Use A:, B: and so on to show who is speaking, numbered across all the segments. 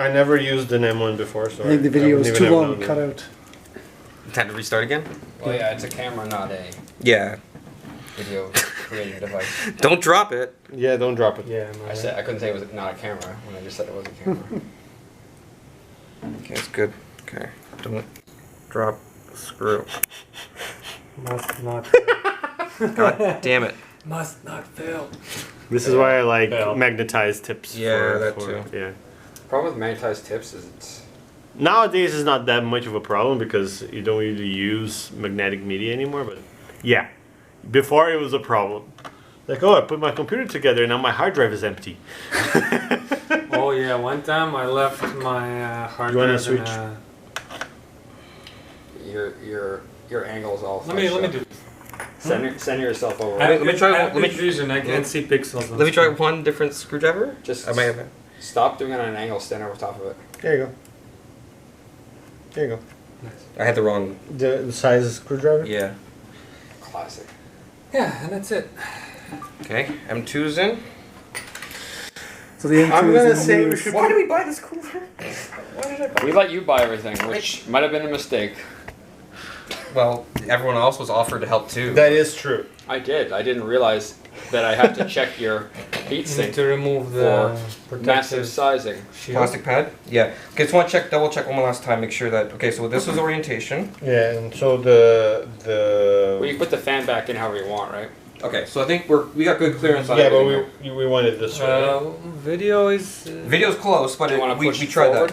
A: I never used an M1 before, so
B: I think the video was too long. Cut
A: known.
B: out.
C: Time to restart again?
D: Well, yeah, it's a camera, not a
C: Yeah.
D: video creating device.
C: Don't drop it.
A: Yeah, don't drop it.
B: Yeah,
D: I couldn't say it was not a camera when I just said it was a camera.
C: Okay, it's good. Okay. Don't drop the screw.
B: Must not.
C: God damn it.
B: Must not fail.
A: This is why I like
B: Fail.
A: magnetized tips.
C: Yeah, that too.
A: Yeah.
D: Problem with magnetized tips is it's
A: Nowadays, it's not that much of a problem because you don't really use magnetic media anymore. But yeah, before it was a problem. Like, oh, I put my computer together and now my hard drive is empty.
E: Oh yeah, one time I left my hard
A: You wanna
E: drive in
A: switch?
D: your angle's all.
E: Let me
D: fucked
E: do
D: up.
E: this.
D: Send yourself over.
E: I have
C: let me
E: good-
C: try
E: I
C: one-
E: have
C: let me-
E: good vision. I can see pixels.
C: Let me try one different screwdriver.
D: Just
C: I might have.
D: stop doing it on an angle. Stand over top of it.
A: There you go. There you go.
C: I had the wrong.
A: The size of screwdriver?
C: Yeah.
D: Classic.
E: Yeah, and that's it.
C: Okay, M2's in.
B: So the M2
A: I'm
B: is
A: gonna
B: in
A: say we
B: use.
A: should.
C: Why did we buy this cooler? Why did I buy
D: We let you buy everything, which might have been a mistake.
C: Well, everyone else was offered to help too.
A: That is true.
D: I did. I didn't realize that I have to check your heat
E: You need
D: sink
E: to remove the
D: for massive
E: protective
D: sizing.
E: shield.
C: Plastic pad? Yeah. Okay, just want to check, double check one more last time, make sure that. Okay, so this was orientation.
A: Yeah, and so the
D: Well, you put the fan back in however you want, right?
C: Okay, so I think we got good clearance on
A: yeah, but
C: everything here.
A: we wanted this way.
E: Video is.
C: Video's close, but
D: Do you want to
C: we
D: push
C: tried
D: forward?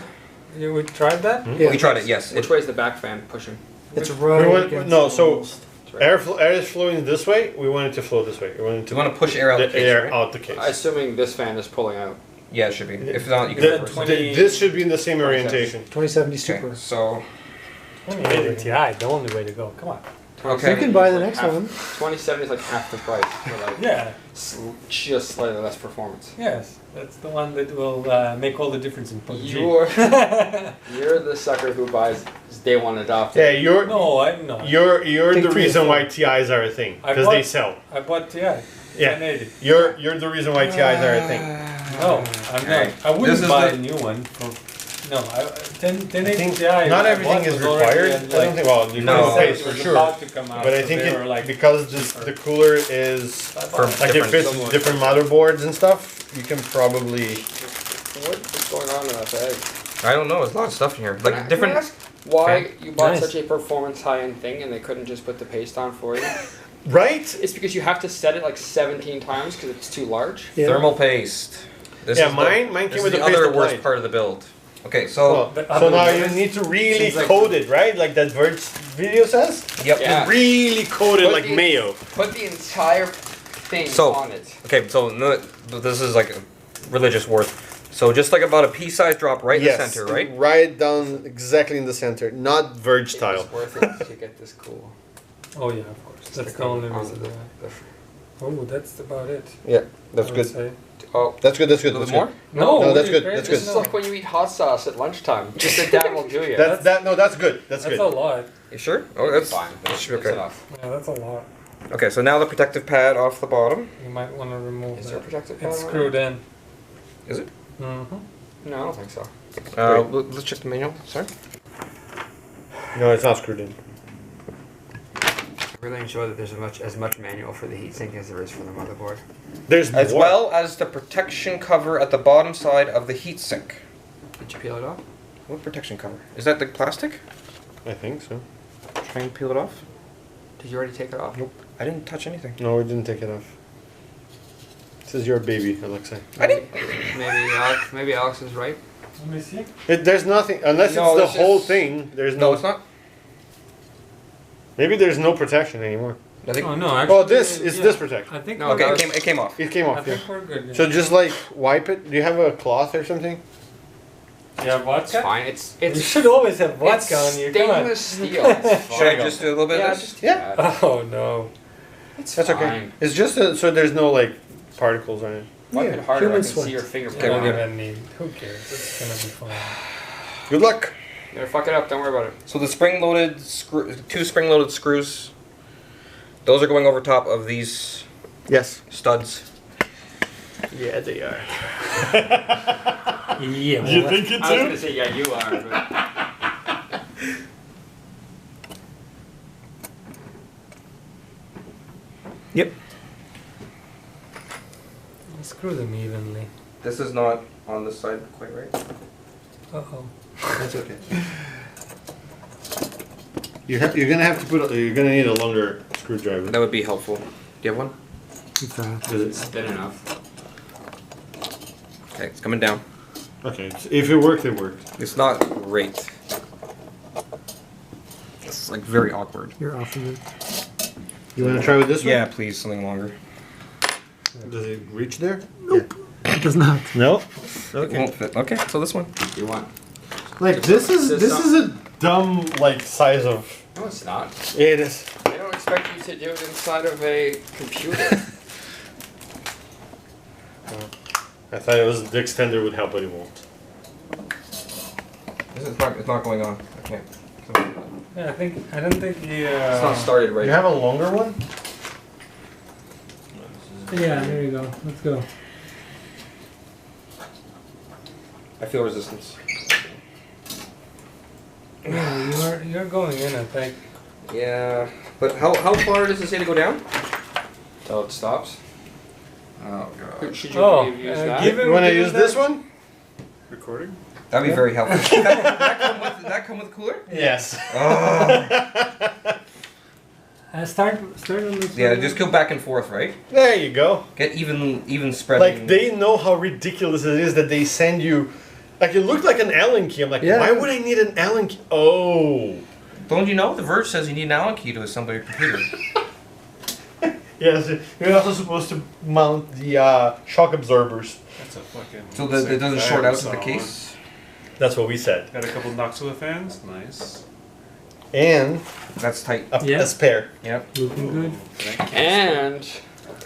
E: You would try that?
B: Yeah.
C: We tried it, yes.
D: Which way is the back fan pushing?
B: It's
A: We
B: right
A: want-
B: against
A: no,
B: the
A: so-
B: walls.
A: Air is flowing this way. We want it to flow this way. We want it to
C: You want to push air out the case,
A: air
C: right?
A: out the case.
D: Assuming this fan is pulling out.
C: Yeah, it should be. If not, you can
A: The-
C: reverse it.
E: 20
A: this should be in the same orientation.
B: 2070
C: Okay,
B: Super.
C: so
E: 2080 Ti, the only way to go. Come on.
C: okay.
B: You can buy the
D: Like
B: next
D: half-
B: one.
D: 2070 is like half the price. For like
E: Yeah.
D: just slightly less performance.
E: Yes, that's the one that will make all the difference in PUBG.
D: You're the sucker who buys day one adopted.
A: Yeah, you're
E: No, I'm not.
A: you're
B: Take
A: the
B: two
A: reason
B: and
A: why TIs are a thing
E: I
A: because
E: bought-
A: they sell.
E: I bought TI.
A: Yeah,
E: 1080.
A: you're the reason why TIs are a thing.
E: No, I'm
C: Okay.
E: not. I wouldn't
C: This is
E: buy
C: the-
E: a new one. No, 1080
A: I think
E: Ti.
A: not
E: I
A: everything
E: bought
A: is
E: was already
A: required.
E: at,
A: I don't think. Well, you
C: No.
A: can pay
E: it
A: for
E: was
A: sure.
E: about to come out,
A: But I
E: so
A: think
E: they
A: it
E: were like
A: because the cooler is
C: For
A: like it
C: different-
A: fits different motherboards and stuff. You can probably.
D: What is going on in that bag?
C: I don't know. There's a lot of stuff in here.
D: Can I
C: Like different.
D: ask why you bought
B: Nice.
D: such a performance high-end thing and they couldn't just put the paste on for you?
A: Right?
D: It's because you have to set it like 17 times because it's too large.
B: Yeah.
C: Thermal paste. This
A: Yeah,
C: is
A: mine
C: this
A: came
C: is
A: with
C: the
A: the paste
C: other
A: applied.
C: worst part of the build. Okay, so
A: Well,
E: the
A: so
E: other
A: now
E: one
A: you
E: is-
A: need to really
E: seems like-
A: coat it, right? Like that Verge video says.
C: yep.
D: Yeah.
A: Really coat it
D: Put
A: like
D: the-
A: mayo.
D: Put the entire thing
C: So-
D: on it.
C: Okay, so no, this is like a religious worth. So just like about a pea-sized drop right in the center, right?
A: Right down exactly in the center, not Verge
D: It
A: style.
D: was worth it to get this cool.
E: Oh yeah, of course. That's the only
D: On
E: reason.
D: the-
E: Oh, that's about it.
A: Yeah, that's
E: I would
A: good.
E: say.
D: Oh,
A: That's good. That's
C: A
A: good.
C: little
A: That's
C: bit more?
A: good.
E: No,
A: No, that's
E: you're
A: good,
E: crazy.
A: that's
D: this
A: good.
D: is like when you eat hot sauce at lunchtime. Just a dab will do you.
A: That's that. No, that's good. That's
E: That's
A: good.
E: a lot.
C: You sure? Oh, that's
D: fine.
C: That
D: That's,
C: should be
D: that's
C: okay.
D: enough.
E: Yeah, that's a lot.
C: Okay, so now the protective pad off the bottom.
E: You might want to remove
D: Is there a
E: that.
D: protective pad
E: It's
D: on it?
E: screwed in.
C: Is it?
E: Mm-hmm.
D: No, I don't think so.
C: Let's check the manual. Sorry.
A: No, it's not screwed in.
D: Really ensure that there's as much manual for the heatsink as there is for the motherboard.
A: There's
C: As
A: more.
C: well as the protection cover at the bottom side of the heatsink.
D: Did you peel it off?
C: What protection cover? Is that the plastic?
A: I think so.
C: Try and peel it off.
D: Did you already take it off?
A: Nope.
C: I didn't touch anything.
A: No, we didn't take it off. This is your baby, Alexa.
C: I didn't.
D: Maybe Alex is right.
E: Let me see.
A: There's nothing unless
C: No,
A: it's
C: this
A: the whole
C: is-
A: thing. There's
C: No,
A: no.
C: it's not.
A: Maybe there's no protection anymore.
C: I think.
E: Oh no, actually.
A: Oh, this is
E: yeah.
A: this protection.
E: I think.
D: No,
E: we're
C: Okay,
E: good.
C: it came off.
A: It came
E: I
A: off. Yeah.
E: think we're good. Yeah.
A: So just like wipe it. Do you have a cloth or something?
E: yeah,
D: It's
E: vodka.
D: fine. It's
E: You should always have vodka
D: it's
E: on you. Come on.
D: stainless steel. It's
C: Should I
D: fine.
C: just do a little bit
D: Yeah,
C: of this?
D: just do
A: Yeah.
D: that.
E: Oh no.
D: It's
A: That's
D: fine.
A: okay. It's just so there's no like particles on it.
D: Wipe
B: Yeah,
D: it harder. I
B: human
D: can
B: sweat.
D: see your
E: You
D: fingerprint.
E: don't
D: on it.
E: even need. Who cares? It's gonna be fine.
A: Good luck.
D: You're gonna fuck it up. Don't worry about it.
C: So the spring-loaded screw, two spring-loaded screws. Those are going over top of these
A: Yes.
C: studs.
A: Yeah, they are.
E: Yeah.
A: You
E: well,
A: think it
D: I was
A: too?
D: gonna say yeah, you are. But
C: Yep.
E: Screw them evenly.
C: This is not on this side quite right.
E: Uh-oh.
A: That's okay. You're gonna have to put. You're gonna need a longer screwdriver.
C: That would be helpful. Do you have one?
B: It's that.
A: Is
D: it's
A: it?
D: thin enough.
C: Okay, it's coming down.
A: Okay. If it worked, it worked.
C: It's not great. It's like very awkward.
B: You're off of it.
A: You want to try with this one?
C: Yeah, please, something longer.
A: Does it reach there?
B: Nope. It does not.
A: No.
C: It
A: Okay.
C: won't fit. Okay, so this one.
D: You want?
A: Like this is a dumb like size of.
D: No, it's not.
A: It is.
D: They don't expect you to do it inside of a computer.
A: I thought it was the extender would help, but it won't.
C: It's not going on. I can't.
E: Yeah, I don't think the.
C: It's not started right.
A: You have a longer one?
E: Yeah, there you go. Let's go.
C: I feel resistance.
E: Yeah, you're going in, I think.
C: Yeah, but how far does it say to go down?
D: Till it stops.
C: Oh god.
D: Should you
E: Oh,
D: use that?
E: give
A: You want to
E: give
A: use
E: that-
A: this one?
B: Recording?
C: That'd be very helpful. Did that come with a cooler?
A: Yes.
C: Oh.
E: Start on this
C: Yeah,
E: one.
C: just go back and forth, right?
A: There you go.
C: Get even spreading.
A: Like they know how ridiculous it is that they send you. Like it looked like an Allen key. I'm like,
B: Yeah.
A: why would I need an Allen key? Oh.
C: Don't you know? The Verge says you need an Allen key to assemble your computer.
A: Yes, you're also supposed to mount the shock absorbers.
B: That's a fucking.
C: So that it doesn't short out to the case.
A: That's what we said.
B: Got a couple knocks with the fans. Nice.
A: And
C: That's tight.
E: Yeah.
A: a spare.
C: Yep.
E: Looking good.
D: And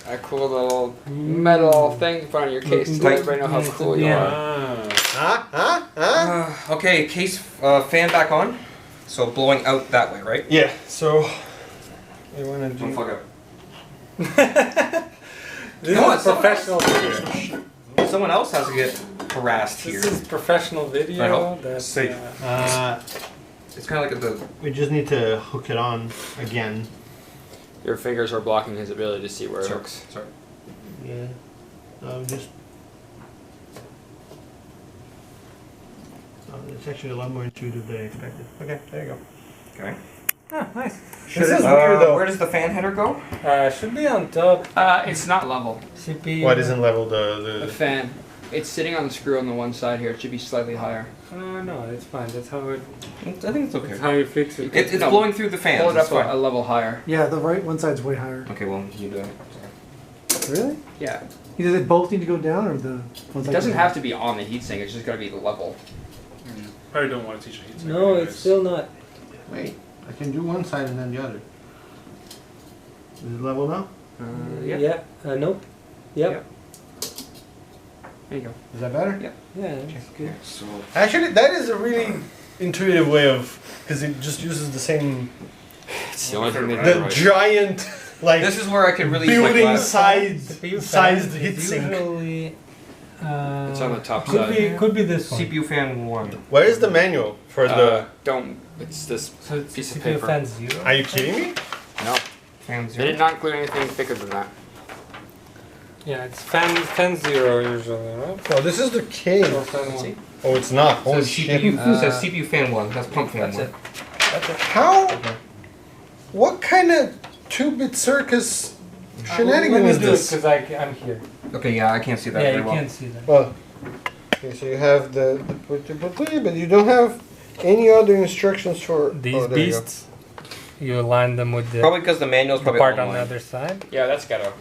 D: a cool little metal thing in front of your case to let everybody know how cool you
E: Yeah.
D: are.
C: Okay, case fan back on. So blowing out that way, right?
A: Yeah. So you want to
C: Don't
A: do?
C: fuck up.
E: This
C: No,
E: is
C: it's someone
E: professional video.
C: Someone else has to get harassed here.
E: This is professional video.
C: know.
E: That's
B: Safe.
C: It's kind of like the.
A: We just need to hook it on again.
D: Your fingers are blocking his ability to see where it hooks.
C: Sorry.
A: Yeah. Just. It's actually a lot more intuitive than I expected. Okay, there you go.
C: Okay.
E: Ah, nice.
A: This is weird though.
C: Where does the fan header go?
E: Should be on top.
D: It's not level.
E: Should be.
A: What isn't level
D: The
A: the
D: fan. It's sitting on the screw on the one side here. It should be slightly higher.
E: No, it's fine. That's how it.
C: I think it's okay.
E: That's how you fix it.
C: It's
D: No.
C: blowing through the fans.
D: Hold it
C: It's
D: up a
C: fine.
D: level higher.
B: Yeah, the right one side's way higher.
C: Okay, well, you do it.
B: Really?
D: Yeah.
B: Either they both need to go down or the one
D: It
B: side
D: doesn't
B: goes
D: have to be on the heatsink. It's just got to be level.
B: Probably don't want to teach a heat
E: No, it's still not.
A: Wait, I can do one side and then the other. Is it level now?
E: Yeah. Nope. Yep.
D: There you go.
A: Is that better?
D: Yeah.
E: Yeah, that's good.
C: So
A: Actually, that is a really intuitive way of, because it just uses the same,
D: It's the only thing they
A: the
D: do right.
A: giant, like
C: this is where I could really use my
A: building
C: glass.
A: sized
E: CPU
A: sized
E: fan
A: heat
E: is
A: sink.
E: usually,
D: It's on the top
E: could
D: side.
E: could be this one.
C: CPU fan 1.
A: Where is the manual for the?
D: Don't. It's this.
E: So it's
D: piece of
E: CPU
D: paper.
E: fan 0.
A: Are you kidding me?
D: No.
C: Fan
D: They
C: 0.
D: did not include anything thicker than that.
E: Yeah, it's fan 0 usually, right?
A: No, this is the K.
E: Or fan 1.
A: Oh, it's not.
C: It
A: Holy
C: says
A: shit!
C: CPU, it says CPU fan 1. That's pump fan
E: That's
C: 1.
E: it. That's it.
A: How? What kind of two-bit circus shenanigan is this?
E: Because I'm here.
C: Okay, yeah, I can't see that
E: Yeah,
C: very
E: you
C: well.
E: can't see that.
A: Well, okay, so you have the but you don't have any other instructions for
E: These
A: oh, there you go.
E: beasts, you align them with the,
C: Probably because the manual's
E: the
C: probably
E: part on the
C: online.
E: other side.
D: Yeah, that's ghetto.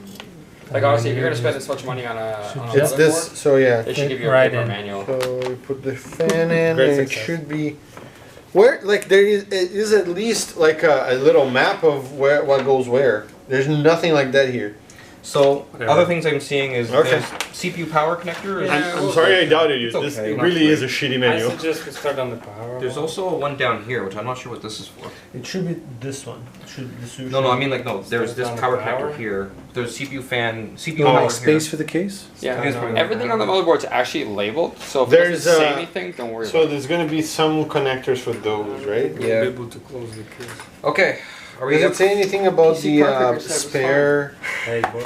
D: Like
E: And
D: honestly, if
E: then
D: you're gonna
E: you
D: spend
E: just
D: this much money on a
A: It's this. So yeah.
D: they should give you a
E: Right
D: paper
E: in.
D: manual.
A: So you put the fan in,
E: Great
A: and it
E: success.
A: should be where like there is at least like a little map of where what goes where. There's nothing like that here.
C: So
E: Whatever.
C: other things I'm seeing is
A: Okay.
C: there's CPU power connector.
E: Yeah.
A: I'm sorry I doubted you.
C: It's
A: This
C: okay,
A: it
C: not
A: really
C: great.
A: is a shitty
E: I
A: menu.
E: suggest we start on the power.
C: There's also one down here, which I'm not sure what this is for.
A: It should be this one.
C: No, I mean like no. There's this
E: on the
C: power
E: power?
C: connector here. There's CPU fan, CPU
A: Oh,
C: power
B: Like space
C: here.
B: for the case?
D: Yeah.
C: I guess we're-
D: Everything on the motherboard's actually labeled, so if it
A: There's,
D: doesn't say
A: uh,
D: anything, don't worry
A: So
D: about
A: there's gonna be some connectors for those, right?
E: We'll
C: Yeah.
E: be able to close the case.
C: Okay. Are we
A: Does
C: good?
A: it say anything about
D: PC
A: the
D: Parker said it was
A: spare?
E: Hey, boy.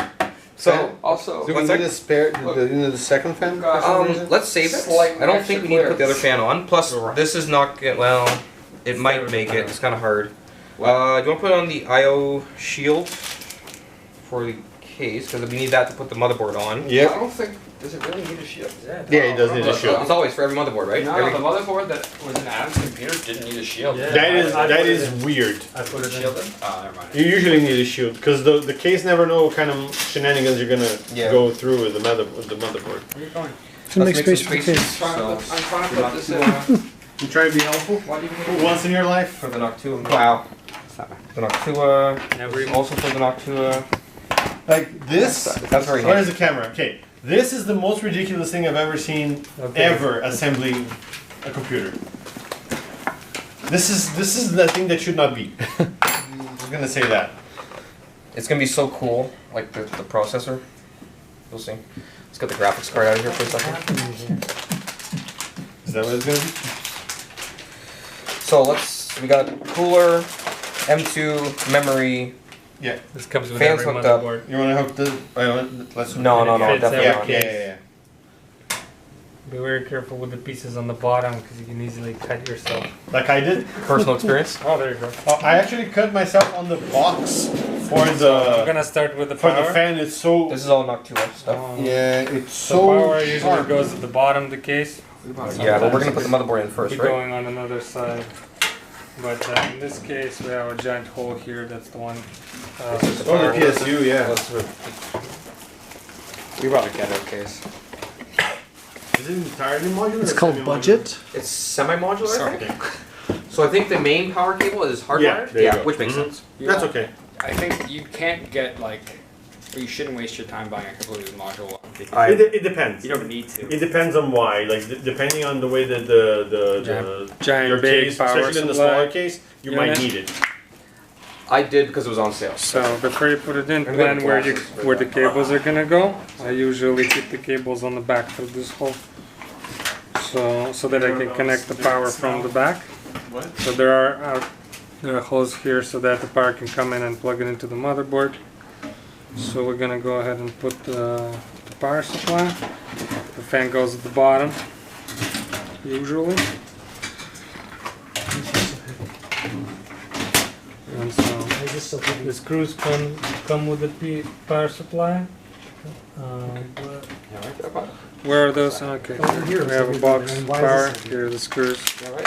C: So
D: it. Also,
A: Do we
C: One
A: need
C: sec.
A: a spare?
D: Look.
A: The second fan?
D: Got-
A: for some reason?
C: let's save it.
D: Slight
C: I don't think we need to put the other
D: extra
C: fan on. Plus, this is not get well. It might make it. It's kind of hard. Do you want to put on the I/O shield for the case because we need that to put the motherboard on.
D: I
A: Yep.
D: don't think. Does it really need a shield?
A: Yeah, it does need a
C: It's
A: shield.
C: always for every motherboard, right?
D: No,
C: Every-
D: the motherboard that was in Adam's computer didn't need a shield.
E: Yeah.
A: That is weird.
E: I put it in.
D: Shielded? Oh, never mind.
A: You usually need a shield because the case never know what kind of shenanigans you're gonna
C: Yeah.
A: go through with the motherboard.
D: Where are you going?
B: To make
C: Let's make
B: space
C: some
B: for the
C: space.
B: case.
D: I'm trying to
C: So,
D: put this in.
A: You try to be helpful
D: Why do you
A: once in your life.
C: For the Noctua. Wow. The Noctua.
E: Every
C: Also for the Noctua.
A: Like this.
C: That's very
A: Where's
C: handy.
A: the camera? Okay, this is the most ridiculous thing I've ever seen ever assembling a computer. This is the thing that should not be. I'm gonna say that.
C: It's gonna be so cool, like the processor. You'll see. Let's get the graphics card out of here for a second.
A: Is that what it's gonna be?
C: So we got cooler, M2, memory.
A: Yeah.
E: This comes with
C: Fans
E: every
C: hooked up.
E: motherboard.
A: You wanna hook the? Let's.
C: No,
E: Fits
C: definitely
A: Yeah,
C: not.
A: yeah, yeah, yeah.
E: Be very careful with the pieces on the bottom because you can easily cut yourself.
A: Like I did.
C: Personal experience.
E: Oh, there you go.
A: I actually cut myself on the box for
E: I'm
A: the
E: gonna start with the
A: for
E: power.
A: the fan. It's so.
C: This is all Noctua stuff.
A: Yeah, it's
E: So
A: so.
E: power usually
A: sharp.
E: goes at the bottom of the case.
C: Yeah, but we're gonna put the motherboard in
E: Be
C: first, right?
E: going on another side. But in this case, we have a giant hole here. That's the one.
A: Oh, the PSU, yeah.
D: We brought a ghetto case.
A: Is it entirely modular?
B: It's
A: or
B: called
A: semi-modular?
B: budget.
C: It's semi-modular, I think.
A: Okay.
C: So I think the main power cable is hardwired.
A: Yeah, there you go.
C: Which makes
A: Mhm.
C: sense.
A: That's okay.
D: I think you can't get like, or you shouldn't waste your time buying a completely module one because
A: It depends.
D: you don't need to.
A: It depends on why. Like depending on the way that the
E: Giant
A: your
E: big
A: case,
E: power
A: especially in the
E: supply.
A: smaller case, you might
E: unit.
A: need it.
C: I did because it was on sale.
E: So before you put it in,
C: I'm
E: plan
C: gonna
E: where
C: glasses for
E: where the
C: that.
E: cables are gonna go. I usually keep the cables on the back through this hole, so that I can connect the power from the back.
A: What?
E: So there are holes here so that the power can come in and plug it into the motherboard. So we're gonna go ahead and put the power supply. The fan goes at the bottom, usually. And so the screws come with the power supply. Where are those? Okay,
B: Over here.
E: we have a box power. Here are the screws.
D: Alright.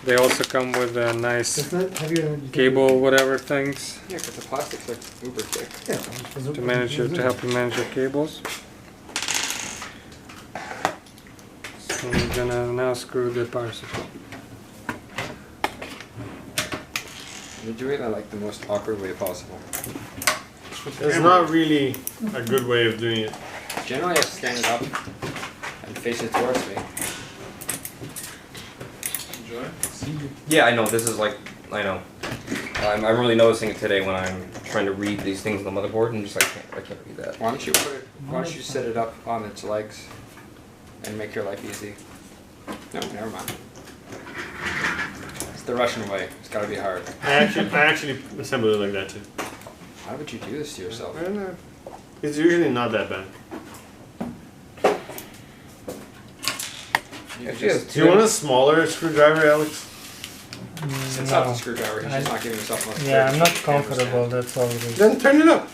E: They also come with a nice
B: Isn't that heavier than
E: cable, whatever things,
D: Yeah, because the plastic's like uber thick.
B: Yeah.
E: to help you manage your cables. So we're gonna now screw the power supply.
D: You're doing it like the most awkward way possible.
A: It's not really a good way of doing it.
D: Generally, I stand it up and face it towards me.
C: Yeah, I know. This is like, I know. I'm really noticing it today when I'm trying to read these things on the motherboard and just like, I can't read that.
D: Why don't you put it? Why don't you set it up on its legs and make your life easy? No, never mind. It's the Russian way. It's got to be hard.
A: I actually assemble it like that too.
D: Why would you do this to yourself?
A: I don't know. It's usually not that bad.
C: Actually, it's
A: Do you want a smaller screwdriver, Alex?
D: It's not the screwdriver. He's just not giving himself enough.
E: Yeah,
D: space
E: I'm not
D: to the camera
E: comfortable.
D: stand.
E: That's all it is.
A: Then turn it up.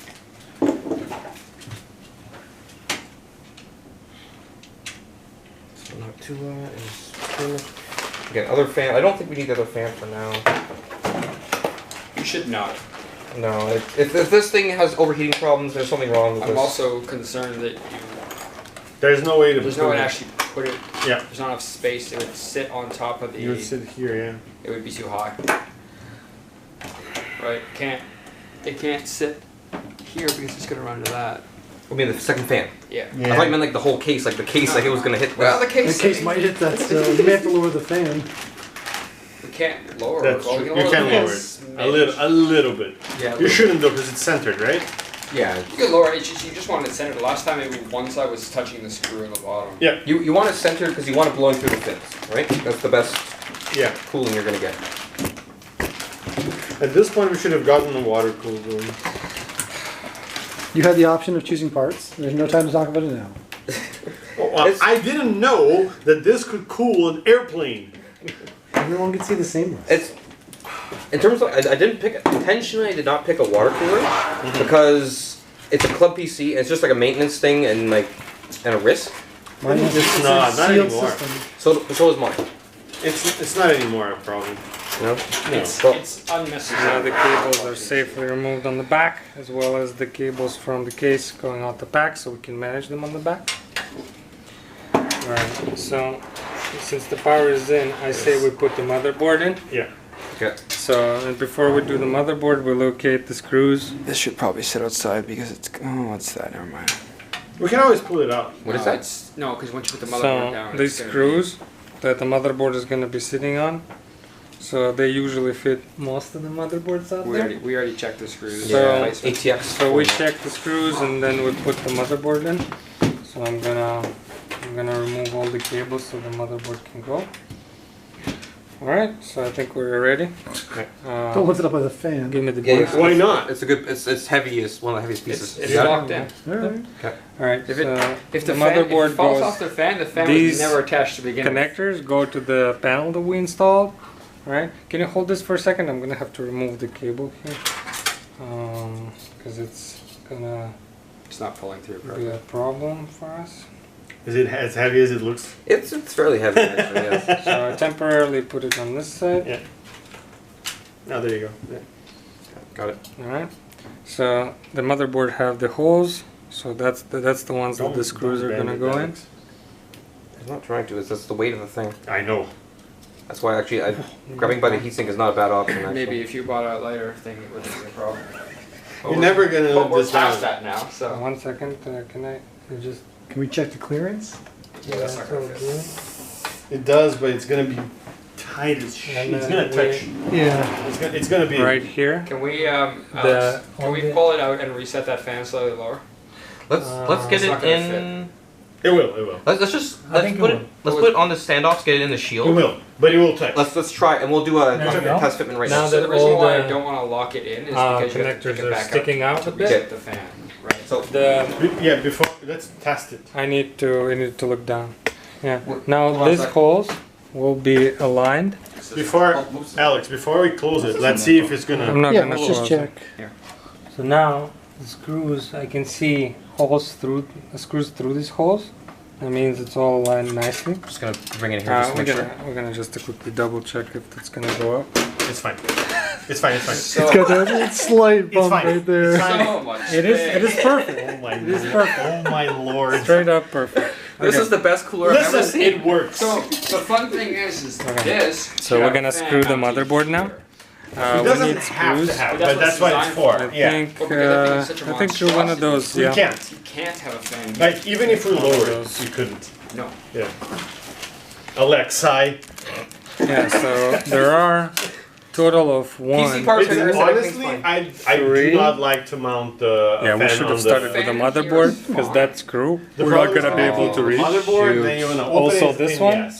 C: So Noctua is. Again, other fan. I don't think we need the other fan for now.
D: You should not.
C: No, if this thing has overheating problems, there's something wrong with
D: I'm
C: this.
D: also concerned that
A: There's no way to.
D: there's no way to actually put it.
A: Yeah.
D: There's not enough space. It would sit on top of the.
A: You would sit here, yeah.
D: It would be too high. Right? It can't sit here because it's gonna run into that.
C: I mean, the second fan.
D: Yeah.
C: I thought you meant like the whole case, like the case, like it was gonna hit.
D: Well, the
B: The
D: case.
B: case might hit that still. You may have to lower the fan.
D: We can't lower
A: That's
D: it. Well,
A: true.
D: we
A: You
D: can
A: can
D: lower
A: lower
D: it.
A: it a little bit.
D: Yeah.
A: You shouldn't though, because it's centered, right?
C: Yeah.
D: You could lower it. It's just, you just wanted it centered. The last time, maybe one side was touching the screw in the bottom.
A: Yeah.
C: You want it centered because you want it blowing through the fins, right? That's the best
A: Yeah.
C: cooling you're gonna get.
A: At this point, we should have gotten the water cooled room.
B: You had the option of choosing parts. There's no time to talk about it now.
A: Well, I didn't know that this could cool an airplane.
B: Everyone can see the same one.
C: It's in terms of I didn't pick intentionally. I did not pick a water cooler because it's a club PC and it's just like a maintenance thing and like and a risk.
B: Mine is
A: It's
B: a
A: not
B: sealed
A: anymore.
B: system.
C: So is mine.
A: It's not anymore a problem.
C: No.
D: It's,
C: Well,
D: it's
E: Now
D: unnecessary.
E: the cables are safely removed on the back, as well as the cables from the case going out the back, so we can manage them on the back. Alright, so since the power is in, I say we put the motherboard in.
A: Yeah.
C: okay.
E: So and before we do the motherboard, we locate the screws.
D: This should probably sit outside because it's. Oh, what's that? Never mind.
A: We can always pull it out.
C: What is that?
D: No, because once you put the motherboard down,
E: So these
D: it's gonna
E: screws that the motherboard is going to be sitting on, so they usually fit most of the motherboards out
D: Be,
E: there.
D: we already checked the screws.
E: So-
D: Replacement.
C: ATX.
E: So we check the screws and then we put the motherboard in. So I'm gonna remove all the cables so the motherboard can go. Alright, so I think we're ready.
B: Don't lift it up with a fan.
E: Give me the
C: Yeah,
E: board.
A: Why not?
C: It's a good. It's heavy. It's one of the heaviest pieces.
D: It's
C: You got it?
D: locked in.
B: Alright.
E: Alright,
D: If
E: so
D: If
E: the
D: the fan, if
E: motherboard
D: it falls
E: goes.
D: off the fan was
E: these
D: never attached to begin with.
E: Connectors go to the panel that we installed. Alright, can you hold this for a second? I'm gonna have to remove the cable here. Because it's gonna
D: It's not pulling through
E: be
D: properly.
E: a problem for us.
A: Is it as heavy as it looks?
C: It's fairly heavy actually. Yes.
E: So I temporarily put it on this side.
A: Yeah. Oh, there you go. Yeah.
C: Got it.
E: Alright, so the motherboard have the holes, so that's the ones that the screws are gonna go in.
C: I'm not trying to. It's just the weight of the thing.
A: I know.
C: That's why actually grabbing by the heatsink is not a bad option. Actually.
D: Maybe if you bought a lighter thing, it wouldn't be a problem.
A: You're never gonna
D: But
A: live
D: we're
A: this
D: past
A: down.
D: that now, so.
E: 1 second, can I you just
B: Can we check the clearance?
D: Yeah, that's not gonna
E: so
D: fit.
A: It does, but it's gonna be tight as shit.
E: And
A: It's
E: then
A: gonna touch.
B: Yeah.
A: It's gonna be.
E: right here.
D: Can we, Alex, can we pull it out and reset that fan slightly lower?
C: Let's get
D: It's not
C: it
D: gonna
C: in.
A: It will. It will.
C: Let's just
B: I think it
C: put it.
B: will.
C: Let's put it on the standoffs. Get it in the shield.
A: It will. But it will touch.
C: Let's try and we'll do a
B: There you go.
C: test fitment right
E: Now
C: now.
D: So
E: that
D: the reason
E: all
D: why I
E: the,
D: don't want to lock it in is because you have to
E: connectors
D: pick it
E: are
D: back
E: sticking
D: up
E: out
D: to
E: a bit.
D: reset the fan. Right.
C: So
E: the
A: Before let's test it.
E: I need to look down. Yeah.
C: What-
E: Now
C: hold on a
E: these
C: sec.
E: holes will be aligned.
A: Before Alex, before we close it, let's see if it's
E: I'm
A: gonna.
E: not
B: Yeah,
E: gonna
B: let's just
E: close
B: check.
E: it. So now the screws, I can see holes through screws through these holes. That means it's all aligned nicely.
C: just gonna bring it in here just to
E: we're
C: make
E: gonna
C: sure.
E: we're gonna just quickly double check if it's gonna go up.
A: It's fine. It's fine. It's fine.
D: So,
B: It's got that slight bump
A: fine.
B: right there.
A: It's fine.
D: so much
E: It is
D: space.
E: perfect.
A: Oh my.
E: It is perfect.
A: Oh my lord.
E: Straight up perfect.
C: This
E: Okay.
C: is the best cooler I've ever
A: Listen,
C: seen.
A: it works.
D: So the fun thing is
E: Okay.
D: this.
E: So
D: should
E: we're
D: have
E: gonna
D: a fan
E: screw the
D: mounted
E: motherboard now.
D: here.
A: It
E: We
A: doesn't
E: need
A: have
E: screws.
A: to have,
D: But that's
A: but
D: what
A: that's what it's
D: it's
A: for.
E: I
A: Yeah.
E: think
D: Well, because I think it's such a
E: I think you're one of those.
A: We
E: Yeah.
A: can't.
D: You can't have a fan.
A: Like even if we
E: One of
A: lower it,
E: those.
A: we couldn't.
D: No.
A: Yeah. Alexei.
E: Yeah. So there are total of one.
C: power
A: It's,
C: triggers,
A: honestly,
C: everything's
A: I do
E: Three.
A: not like to mount the
E: Yeah, we
A: fan
E: should
A: on
E: have started
A: the.
E: with the
D: Fan
E: motherboard
D: here is
E: because
D: fine.
E: that screw
A: The
E: we're not
A: problem
E: gonna be
A: is
E: able to reach.
A: Motherboard, then you're gonna open
E: Also
A: it,
E: this
A: then
E: one?
A: yes.